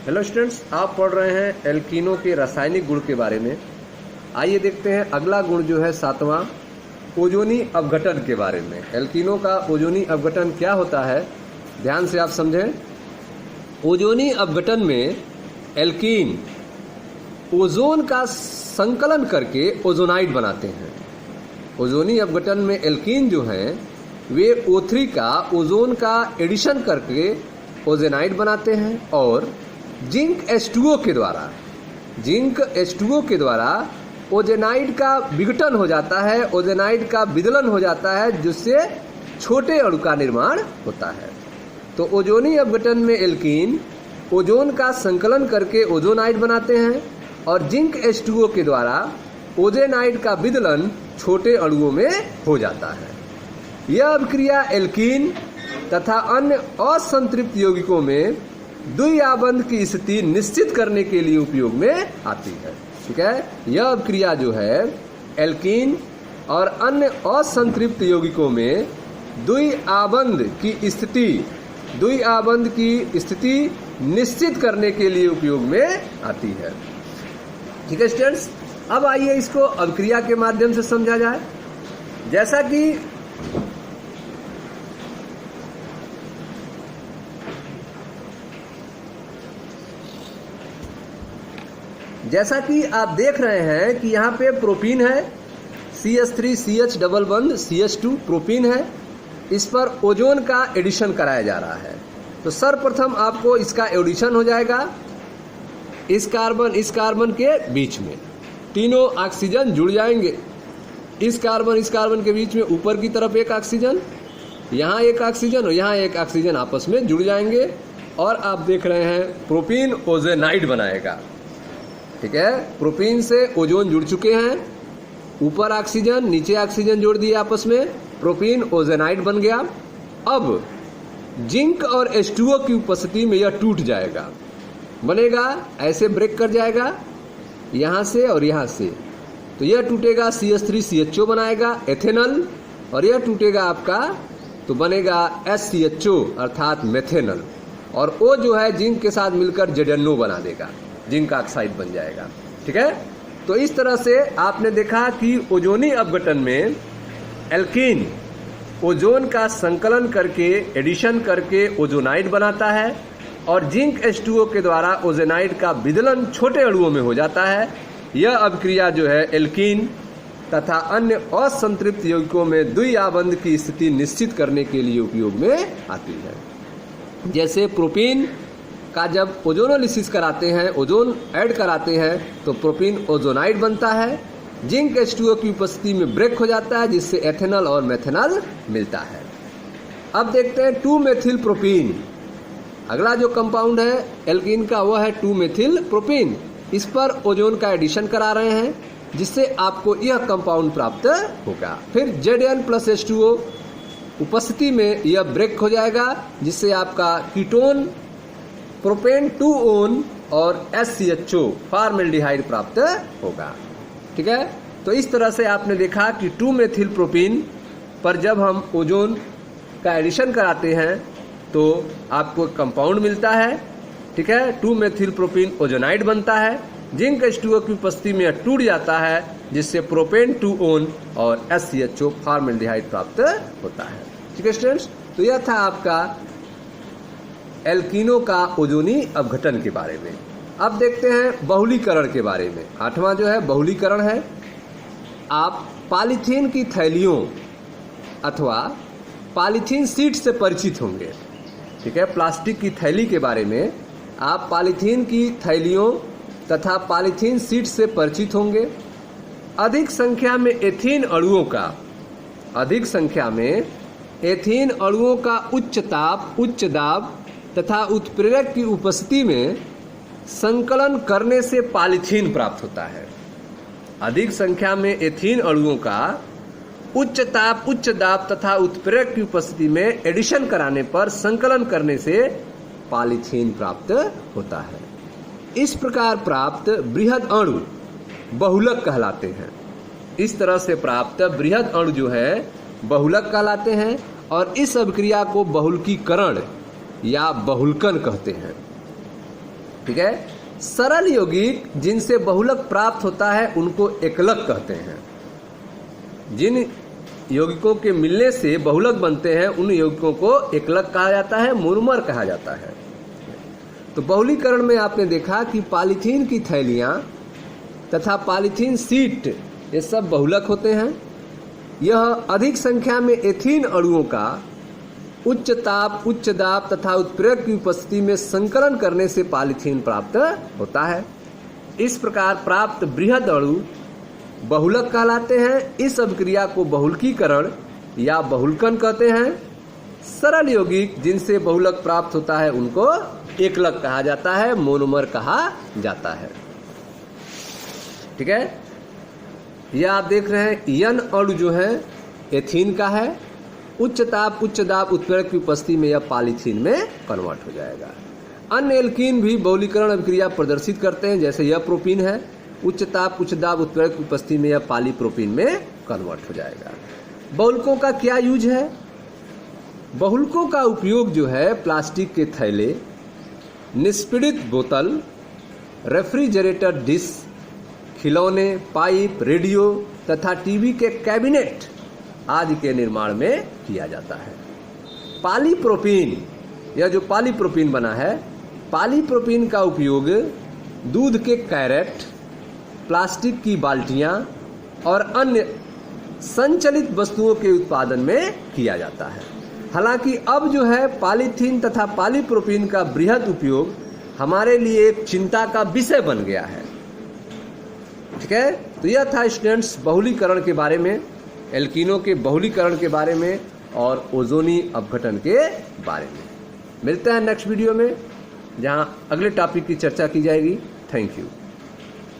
Hello students, आप पढ़ रहे हैं एल्कीनो के रासायनिक गुण के बारे में। आइए देखते हैं अगला गुण जो है 7वां, ओजोनी अपघटन के बारे में। एल्कीनो का ओजोनी अपघटन क्या होता है, ध्यान से आप समझें। ओजोनी अपघटन में एल्कीन ओजोन का संकलन करके ओजोनाइड बनाते हैं। ओजोनी अपघटन में एल्कीन जो हैं वे O3 का ओजोन का एडिशन करके ओजेनाइड बनाते हैं और जिंक H2O के द्वारा ओजेनाइड का विघटन हो जाता है, ओजेनाइड का विदलन हो जाता है, जिससे छोटे अणु का निर्माण होता है। तो ओजोनी अपघटन में एल्कीन ओजोन का संकलन करके ओजोनाइड बनाते हैं और जिंक H2O के द्वारा ओजेनाइड का विदलन छोटे अणुओं में हो जाता है। यह अभिक्रिया एल्कीन तथा अन्य असंतृप्त यौगिकों में द्विआबंध की स्थिति निश्चित करने के लिए उपयोग में आती है। ठीक है, यह अभिक्रिया जो है एल्कीन और अन्य असंतृप्त यौगिकों में द्विआबंध की स्थिति निश्चित करने के लिए उपयोग में आती है। ठीक है स्टूडेंट्स, अब आइए इसको अभिक्रिया के माध्यम से समझा जाए। जैसा कि आप देख रहे हैं कि यहाँ पे प्रोपीन है, CH3CH डबल बंध CH2 प्रोपीन है। इस पर ओजोन का एडिशन कराया जा रहा है। तो सर्वप्रथम आपको इसका एडिशन हो जाएगा इस कार्बन के बीच में। तीनों ऑक्सीजन जुड़ जाएंगे। इस कार्बन के बीच में ऊपर की तरफ एक ऑक्सीजन, यहाँ एक ऑक्सीजन और यहाँ एक ऑक्सीजन आपस में जुड़ जाएंगे और आप देख रहे हैं प्रोपीन ओजेनाइड बनाएगा। ठीक है, प्रोपीन से ओजोन जुड़ चुके हैं, ऊपर ऑक्सीजन नीचे ऑक्सीजन जोड़ दिए आपस में, प्रोपीन ओजेनाइड बन गया। अब जिंक और H2O की उपस्थिति में यह टूट जाएगा, बनेगा ऐसे ब्रेक कर जाएगा यहाँ से और यहाँ से। तो यह टूटेगा CH3CHO बनाएगा एथेनल, और यह टूटेगा आपका तो बनेगा SCHO अर्थात मेथेनल, और O जो है जिंक के साथ मिलकर ZNO बना देगा, जिंक ऑक्साइड बन जाएगा। ठीक है, तो इस तरह से आपने देखा कि ओजोनी अपघटन में एल्कीन ओजोन का संकलन करके एडिशन करके ओजोनाइड बनाता है और जिंक H2O के द्वारा ओजेनाइड का विदलन छोटे अणुओं में हो जाता है। यह अभिक्रिया जो है एल्कीन तथा अन्य असंतृप्त यौगिकों में द्विआबंध की स्थिति निश्चित करने के लिए उपयोग में आती है। जैसे प्रोपीन का जब ओजोनोलिसिस कराते हैं, ओजोन ऐड कराते हैं, तो प्रोपीन ओजोनाइड बनता है। जिंक H2O की उपस्थिति में ब्रेक हो जाता है, जिससे एथेनल और मेथेनल मिलता है। अब देखते हैं 2-मेथिल प्रोपीन। अगला जो कंपाउंड है एल्कीन का वह है 2-मेथिल प्रोपीन। इस पर ओजोन का एडिशन करा रहे हैं, जिससे आपको यह कंपाउंड प्राप्त होगा। फिर Zn+H2O उपस्थिति में यह ब्रेक हो जाएगा, जिससे आपका कीटोन प्रोपेन 2-ओन और SCHO फॉर्मेल्डिहाइड प्राप्त होगा। ठीक है, तो इस तरह से आपने देखा कि 2-मेथिल प्रोपीन पर जब हम ओजोन का एडिशन कराते हैं तो आपको कंपाउंड मिलता है। ठीक है, 2-मेथिल प्रोपीन ओजोनाइड बनता है, जिंक H2O की उपस्थिति में टूट जाता है, जिससे प्रोपेन 2-ओन और SCHO फॉर्मेल्डिहाइड प्राप्त होता है। ठीक है स्टूडेंट्स, तो यह था आपका एल्कीनो का ओजोनी अपघटन के बारे में। अब देखते हैं बहुलीकरण के बारे में। 8वां जो है बहुलीकरण है। आप पॉलीथीन की थैलियों अथवा पॉलीथीन शीट से परिचित होंगे। ठीक है, प्लास्टिक की थैली के बारे में आप पॉलीथीन की थैलियों तथा पॉलीथीन शीट से परिचित होंगे। अधिक संख्या में एथीन अणुओं का उच्च ताप, उच्च दाब तथा उत्प्रेरक की उपस्थिति में संकलन करने से पॉलीथीन प्राप्त होता है। अधिक संख्या में एथीन अणुओं का उच्च ताप, उच्च दाब तथा उत्प्रेरक की उपस्थिति में एडिशन कराने पर संकलन करने से पॉलीथीन प्राप्त होता है। इस प्रकार प्राप्त बृहद अणु बहुलक कहलाते हैं। इस तरह से प्राप्त बृहद अणु जो है बहुलक कहलाते हैं और इस अभिक्रिया को बहुलकीकरण या बहुलकन कहते हैं। ठीक है। सरल यौगिक जिनसे बहुलक प्राप्त होता है उनको एकलक कहते हैं। जिन यौगिकों के मिलने से बहुलक बनते हैं उन यौगिकों को एकलक कहा जाता है, मोनोमर कहा जाता है। तो बहुलीकरण में आपने देखा कि पॉलीथीन की थैलियाँ तथा पॉलीथीन शीट ये सब बहुलक होते हैं। यह अधिक संख्या में एथीन अणुओं का उच्च ताप, उच्च दाब तथा उत्प्रेरक की उपस्थिति में संकलन करने से पॉलीथीन प्राप्त होता है। इस प्रकार प्राप्त बृहद अणु बहुलक कहलाते हैं। इस अभिक्रिया को बहुलकीकरण या बहुलकन कहते हैं। सरल यौगिक जिनसे बहुलक प्राप्त होता है उनको एकलक कहा जाता है, मोनोमर कहा जाता है। ठीक है। यह आप देख रहे हैं यन अणु जो है एथीन का है। उच्च ताप, उच्च दाब, उत्प्रेरक की उपस्थिति में यह पॉलीथीन में कन्वर्ट हो जाएगा। अन्य एल्कीन भी बहुलीकरण अभिक्रिया प्रदर्शित करते हैं, जैसे यह प्रोपीन है। उच्च ताप, उच्च दाब, उत्प्रेरक की उपस्थिति में यह पॉलीप्रोपीन में कन्वर्ट हो जाएगा। बहुलकों का क्या यूज है? बहुलकों का उपयोग जो है प्लास्टिक के थैले, निष्पीड़ित बोतल, रेफ्रिजरेटर डिश, खिलौने, पाइप, रेडियो तथा टीवी के कैबिनेट आदि के निर्माण में किया जाता है। पॉलीप्रोपीन, यह जो पॉलीप्रोपीन बना है, पॉलीप्रोपीन का उपयोग दूध के कैरेट, प्लास्टिक की बाल्टियां और अन्य संचलित वस्तुओं के उत्पादन में किया जाता है। हालांकि अब जो है पॉलीथीन तथा पॉलीप्रोपीन का बृहद उपयोग हमारे लिए एक चिंता का विषय बन गया है। ठीक है। तो यह था स्टूडेंट्स बहुलीकरण के बारे में, एल्कीनों के बहुलीकरण के बारे में और ओजोनी अपघटन के बारे में। मिलते हैं नेक्स्ट वीडियो में जहां अगले टॉपिक की चर्चा की जाएगी। Thank you.